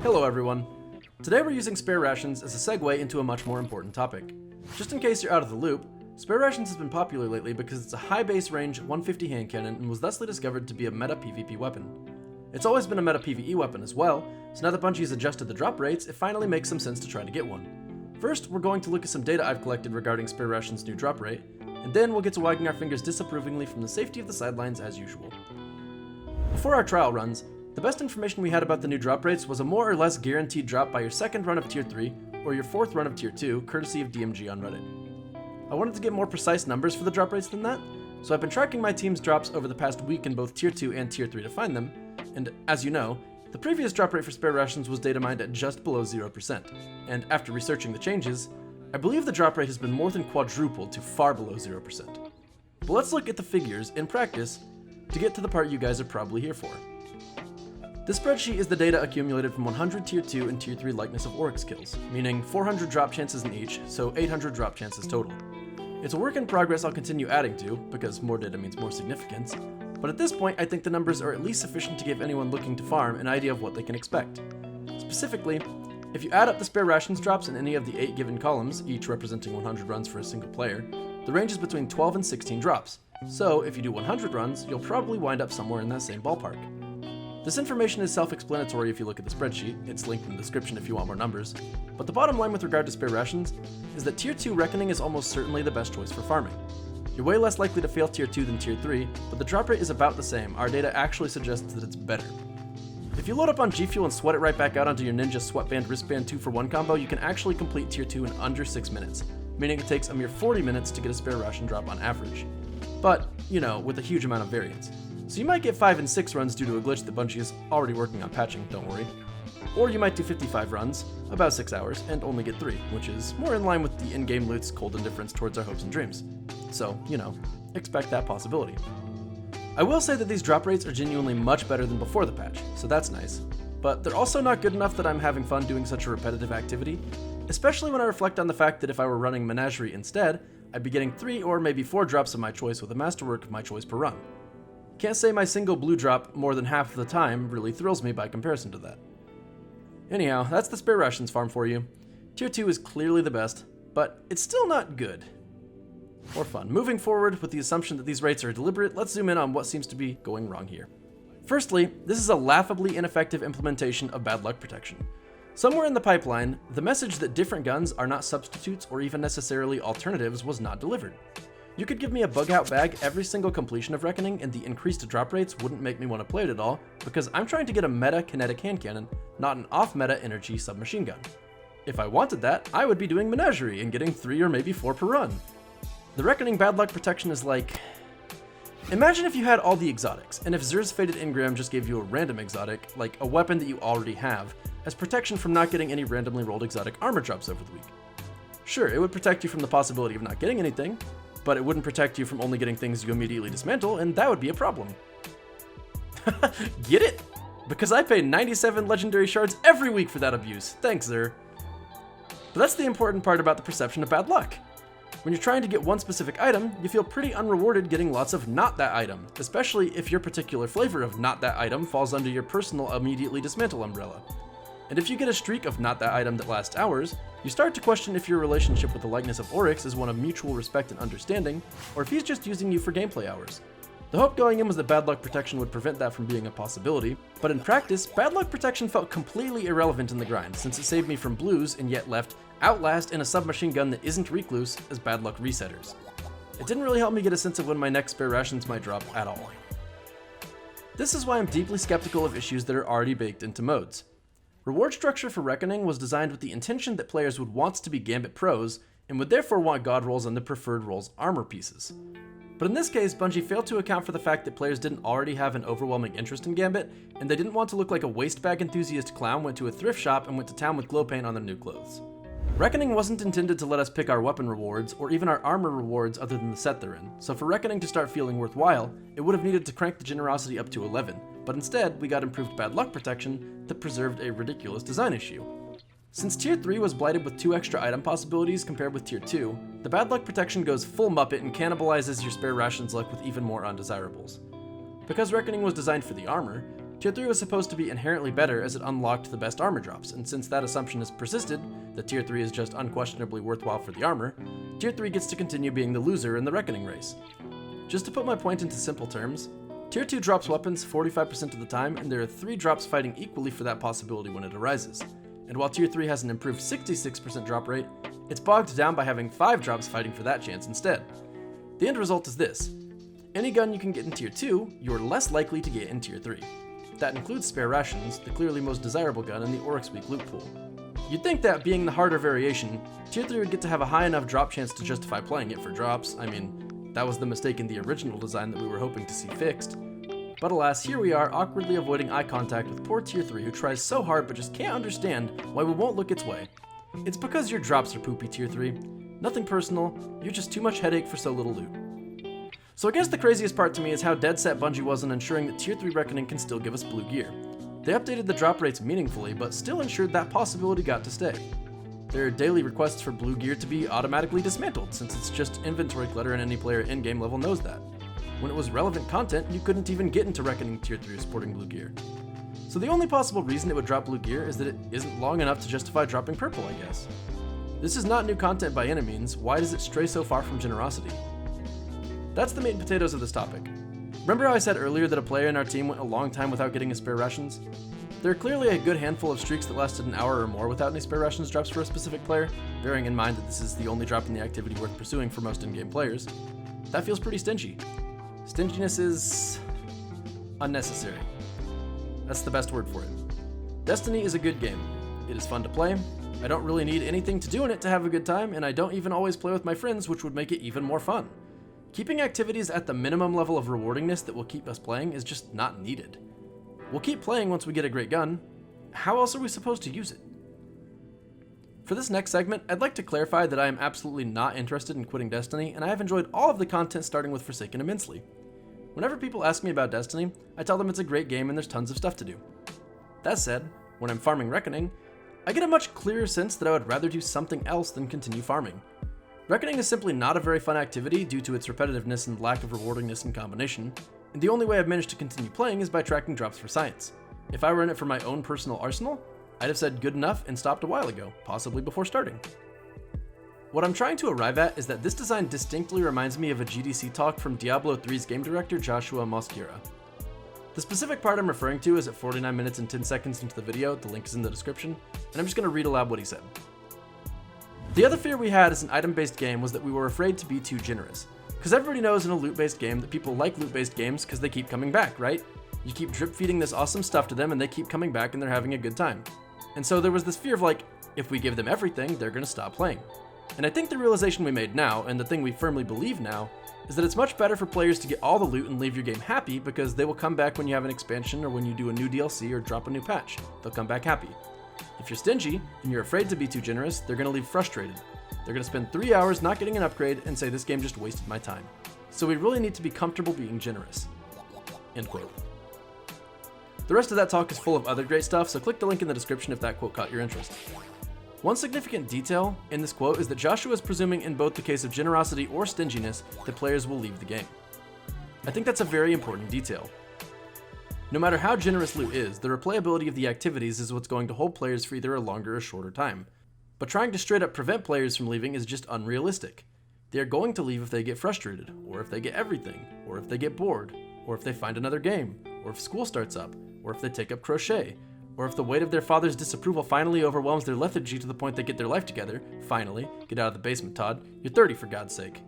Hello everyone. Today we're using Spare Rations as a segue into a much more important topic. Just in case you're out of the loop, Spare Rations has been popular lately because it's a high base range 150 hand cannon and was thusly discovered to be a meta PvP weapon. It's always been a meta PvE weapon as well, so now that Bungie has adjusted the drop rates, it finally makes some sense to try to get one. First, we're going to look at some data I've collected regarding Spare Rations' new drop rate, and then we'll get to wagging our fingers disapprovingly from the safety of the sidelines as usual. Before our trial runs, the best information we had about the new drop rates was a more or less guaranteed drop by your second run of Tier 3 or your fourth run of Tier 2, courtesy of DMG on Reddit. I wanted to get more precise numbers for the drop rates than that, so I've been tracking my team's drops over the past week in both Tier 2 and Tier 3 to find them, and as you know, the previous drop rate for Spare Rations was data mined at just below 0%, and after researching the changes, I believe the drop rate has been more than quadrupled to far below 0%. But let's look at the figures in practice to get to the part you guys are probably here for. This spreadsheet is the data accumulated from 100 Tier 2 and Tier 3 likeness of Oryx kills, meaning 400 drop chances in each, so 800 drop chances total. It's a work in progress I'll continue adding to, because more data means more significance, but at this point I think the numbers are at least sufficient to give anyone looking to farm an idea of what they can expect. Specifically, if you add up the Spare Rations drops in any of the 8 given columns, each representing 100 runs for a single player, the range is between 12 and 16 drops, so if you do 100 runs, you'll probably wind up somewhere in that same ballpark. This information is self-explanatory if you look at the spreadsheet, it's linked in the description if you want more numbers, but the bottom line with regard to Spare Rations is that Tier 2 Reckoning is almost certainly the best choice for farming. You're way less likely to fail Tier 2 than Tier 3, but the drop rate is about the same. Our data actually suggests that it's better. If you load up on G Fuel and sweat it right back out onto your Ninja Sweatband Wristband 2-for-1 combo, you can actually complete Tier 2 in under 6 minutes, meaning it takes a mere 40 minutes to get a Spare Ration drop on average. But, you know, with a huge amount of variance. So you might get 5 and 6 runs due to a glitch that Bungie is already working on patching, don't worry. Or you might do 55 runs, about 6 hours, and only get 3, which is more in line with the in-game loot's cold indifference towards our hopes and dreams. So, you know, expect that possibility. I will say that these drop rates are genuinely much better than before the patch, so that's nice. But they're also not good enough that I'm having fun doing such a repetitive activity, especially when I reflect on the fact that if I were running Menagerie instead, I'd be getting 3 or maybe 4 drops of my choice with a masterwork of my choice per run. Can't say my single blue drop more than half of the time really thrills me by comparison to that. Anyhow, that's the Spare Rations farm for you. Tier 2 is clearly the best, but it's still not good. Or fun. Moving forward with the assumption that these rates are deliberate, let's zoom in on what seems to be going wrong here. Firstly, this is a laughably ineffective implementation of bad luck protection. Somewhere in the pipeline, the message that different guns are not substitutes or even necessarily alternatives was not delivered. You could give me a bug-out bag every single completion of Reckoning and the increased drop rates wouldn't make me want to play it at all, because I'm trying to get a meta kinetic hand cannon, not an off-meta energy submachine gun. If I wanted that, I would be doing Menagerie and getting 3 or maybe 4 per run. The Reckoning bad luck protection is like... Imagine if you had all the exotics, and if Xur's Fated Engram just gave you a random exotic, like a weapon that you already have, as protection from not getting any randomly rolled exotic armor drops over the week. Sure, it would protect you from the possibility of not getting anything, but it wouldn't protect you from only getting things you immediately dismantle, and that would be a problem. Get it? Because I pay 97 legendary shards every week for that abuse. Thanks, Xur. But that's the important part about the perception of bad luck. When you're trying to get one specific item, you feel pretty unrewarded getting lots of not that item, especially if your particular flavor of not that item falls under your personal immediately dismantle umbrella. And if you get a streak of not that item that lasts hours, you start to question if your relationship with the likeness of Oryx is one of mutual respect and understanding, or if he's just using you for gameplay hours. The hope going in was that bad luck protection would prevent that from being a possibility, but in practice, bad luck protection felt completely irrelevant in the grind, since it saved me from blues and yet left Outlast and a submachine gun that isn't Recluse as bad luck resetters. It didn't really help me get a sense of when my next Spare Rations might drop at all. This is why I'm deeply skeptical of issues that are already baked into modes. Reward structure for Reckoning was designed with the intention that players would want to be Gambit pros, and would therefore want god rolls on the preferred roll's armor pieces. But in this case, Bungie failed to account for the fact that players didn't already have an overwhelming interest in Gambit, and they didn't want to look like a waste bag enthusiast clown went to a thrift shop and went to town with glow paint on their new clothes. Reckoning wasn't intended to let us pick our weapon rewards, or even our armor rewards other than the set they're in, so for Reckoning to start feeling worthwhile, it would have needed to crank the generosity up to 11, but instead we got improved bad luck protection that preserved a ridiculous design issue. Since Tier 3 was blighted with 2 extra item possibilities compared with Tier 2, the bad luck protection goes full Muppet and cannibalizes your Spare Rations luck with even more undesirables. Because Reckoning was designed for the armor, Tier 3 was supposed to be inherently better as it unlocked the best armor drops, and since that assumption has persisted, that Tier 3 is just unquestionably worthwhile for the armor, Tier 3 gets to continue being the loser in the Reckoning race. Just to put my point into simple terms, Tier 2 drops weapons 45% of the time, and there are 3 drops fighting equally for that possibility when it arises. And while Tier 3 has an improved 66% drop rate, it's bogged down by having 5 drops fighting for that chance instead. The end result is this: any gun you can get in Tier 2, you're less likely to get in Tier 3. That includes Spare Rations, the clearly most desirable gun in the Oryx Week loot pool. You'd think that, being the harder variation, Tier 3 would get to have a high enough drop chance to justify playing it for drops. I mean, that was the mistake in the original design that we were hoping to see fixed. But alas, here we are, awkwardly avoiding eye contact with poor Tier 3 who tries so hard but just can't understand why we won't look its way. It's because your drops are poopy, Tier 3. Nothing personal, you're just too much headache for so little loot. So I guess the craziest part to me is how dead set Bungie was on ensuring that Tier 3 Reckoning can still give us blue gear. They updated the drop rates meaningfully, but still ensured that possibility got to stay. There are daily requests for blue gear to be automatically dismantled, since it's just inventory clutter and any player in-game level knows that. When it was relevant content, you couldn't even get into Reckoning Tier 3 sporting blue gear. So the only possible reason it would drop blue gear is that it isn't long enough to justify dropping purple, I guess. This is not new content by any means. Why does it stray so far from generosity? That's the meat and potatoes of this topic. Remember how I said earlier that a player in our team went a long time without getting his Spare Rations? There are clearly a good handful of streaks that lasted an hour or more without any Spare Rations drops for a specific player, bearing in mind that this is the only drop in the activity worth pursuing for most in-game players. That feels pretty stingy. Stinginess is unnecessary. That's the best word for it. Destiny is a good game. It is fun to play. I don't really need anything to do in it to have a good time, and I don't even always play with my friends, which would make it even more fun. Keeping activities at the minimum level of rewardingness that will keep us playing is just not needed. We'll keep playing once we get a great gun. How else are we supposed to use it? For this next segment, I'd like to clarify that I am absolutely not interested in quitting Destiny, and I have enjoyed all of the content starting with Forsaken immensely. Whenever people ask me about Destiny, I tell them it's a great game and there's tons of stuff to do. That said, when I'm farming Reckoning, I get a much clearer sense that I would rather do something else than continue farming. Reckoning is simply not a very fun activity due to its repetitiveness and lack of rewardingness in combination, and the only way I've managed to continue playing is by tracking drops for science. If I were in it for my own personal arsenal, I'd have said good enough and stopped a while ago, possibly before starting. What I'm trying to arrive at is that this design distinctly reminds me of a GDC talk from Diablo 3's game director Joshua Mosquera. The specific part I'm referring to is at 49 minutes and 10 seconds into the video, the link is in the description, and I'm just going to read aloud what he said. The other fear we had as an item-based game was that we were afraid to be too generous. Because everybody knows in a loot-based game that people like loot-based games because they keep coming back, right? You keep drip-feeding this awesome stuff to them and they keep coming back and they're having a good time. And so there was this fear of like, if we give them everything, they're going to stop playing. And I think the realization we made now, and the thing we firmly believe now, is that it's much better for players to get all the loot and leave your game happy because they will come back when you have an expansion or when you do a new DLC or drop a new patch. They'll come back happy. If you're stingy and you're afraid to be too generous, they're going to leave frustrated. They're going to spend 3 hours not getting an upgrade and say this game just wasted my time. So we really need to be comfortable being generous. End quote. The rest of that talk is full of other great stuff, so click the link in the description if that quote caught your interest. One significant detail in this quote is that Joshua is presuming in both the case of generosity or stinginess that players will leave the game. I think that's a very important detail. No matter how generous loot is, the replayability of the activities is what's going to hold players for either a longer or shorter time. But trying to straight up prevent players from leaving is just unrealistic. They are going to leave if they get frustrated, or if they get everything, or if they get bored, or if they find another game, or if school starts up, or if they take up crochet, or if the weight of their father's disapproval finally overwhelms their lethargy to the point they get their life together. Finally, get out of the basement, Todd. You're 30 for God's sake.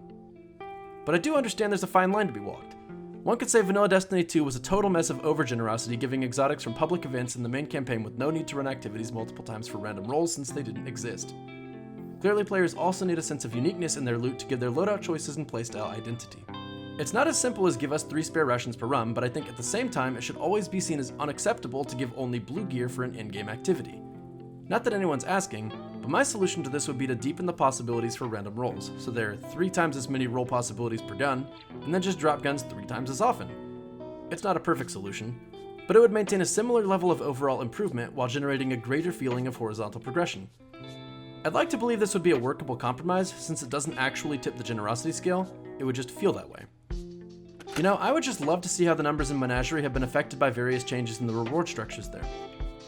But I do understand there's a fine line to be walked. One could say Vanilla Destiny 2 was a total mess of over-generosity, giving exotics from public events in the main campaign with no need to run activities multiple times for random rolls since they didn't exist. Clearly, players also need a sense of uniqueness in their loot to give their loadout choices and playstyle identity. It's not as simple as give us 3 spare rations per run, but I think at the same time it should always be seen as unacceptable to give only blue gear for an in-game activity. Not that anyone's asking, but my solution to this would be to deepen the possibilities for random rolls, so there are 3 times as many roll possibilities per gun, and then just drop guns 3 times as often. It's not a perfect solution, but it would maintain a similar level of overall improvement while generating a greater feeling of horizontal progression. I'd like to believe this would be a workable compromise since it doesn't actually tip the generosity scale, it would just feel that way. You know, I would just love to see how the numbers in Menagerie have been affected by various changes in the reward structures there.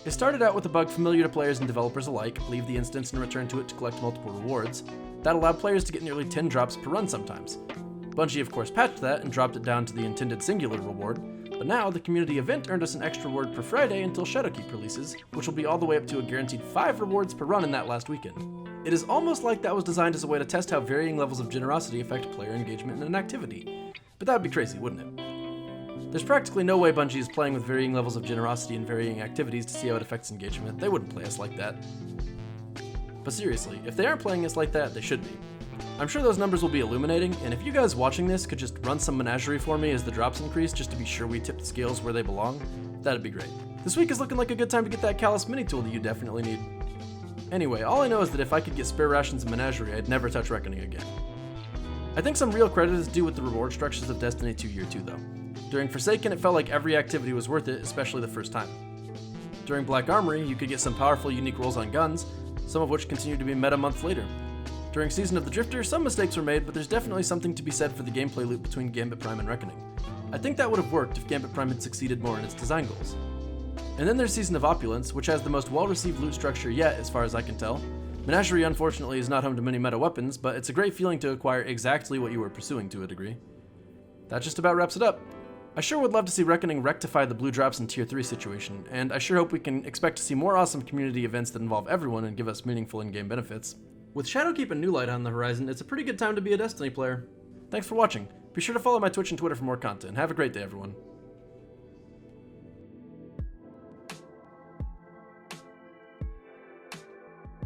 It started out with a bug familiar to players and developers alike, leave the instance and return to it to collect multiple rewards, that allowed players to get nearly 10 drops per run sometimes. Bungie of course patched that and dropped it down to the intended singular reward, but now the community event earned us an extra reward per Friday until Shadowkeep releases, which will be all the way up to a guaranteed 5 rewards per run in that last weekend. It is almost like that was designed as a way to test how varying levels of generosity affect player engagement in an activity. But that would be crazy, wouldn't it? There's practically no way Bungie is playing with varying levels of generosity in varying activities to see how it affects engagement. They wouldn't play us like that. But seriously, if they aren't playing us like that, they should be. I'm sure those numbers will be illuminating, and if you guys watching this could just run some Menagerie for me as the drops increase just to be sure we tip the scales where they belong, that'd be great. This week is looking like a good time to get that Callus mini tool that you definitely need. Anyway, all I know is that if I could get Spare Rations and Menagerie, I'd never touch Reckoning again. I think some real credit is due with the reward structures of Destiny 2 Year 2 though. During Forsaken, it felt like every activity was worth it, especially the first time. During Black Armory, you could get some powerful unique rolls on guns, some of which continued to be meta month later. During Season of the Drifter, some mistakes were made, but there's definitely something to be said for the gameplay loop between Gambit Prime and Reckoning. I think that would have worked if Gambit Prime had succeeded more in its design goals. And then there's Season of Opulence, which has the most well-received loot structure yet, as far as I can tell. Menagerie, unfortunately, is not home to many meta weapons, but it's a great feeling to acquire exactly what you were pursuing to a degree. That just about wraps it up. I sure would love to see Reckoning rectify the blue drops in Tier 3 situation, and I sure hope we can expect to see more awesome community events that involve everyone and give us meaningful in-game benefits. With Shadowkeep and New Light on the horizon, it's a pretty good time to be a Destiny player. Thanks for watching. Be sure to follow my Twitch and Twitter for more content. Have a great day, everyone.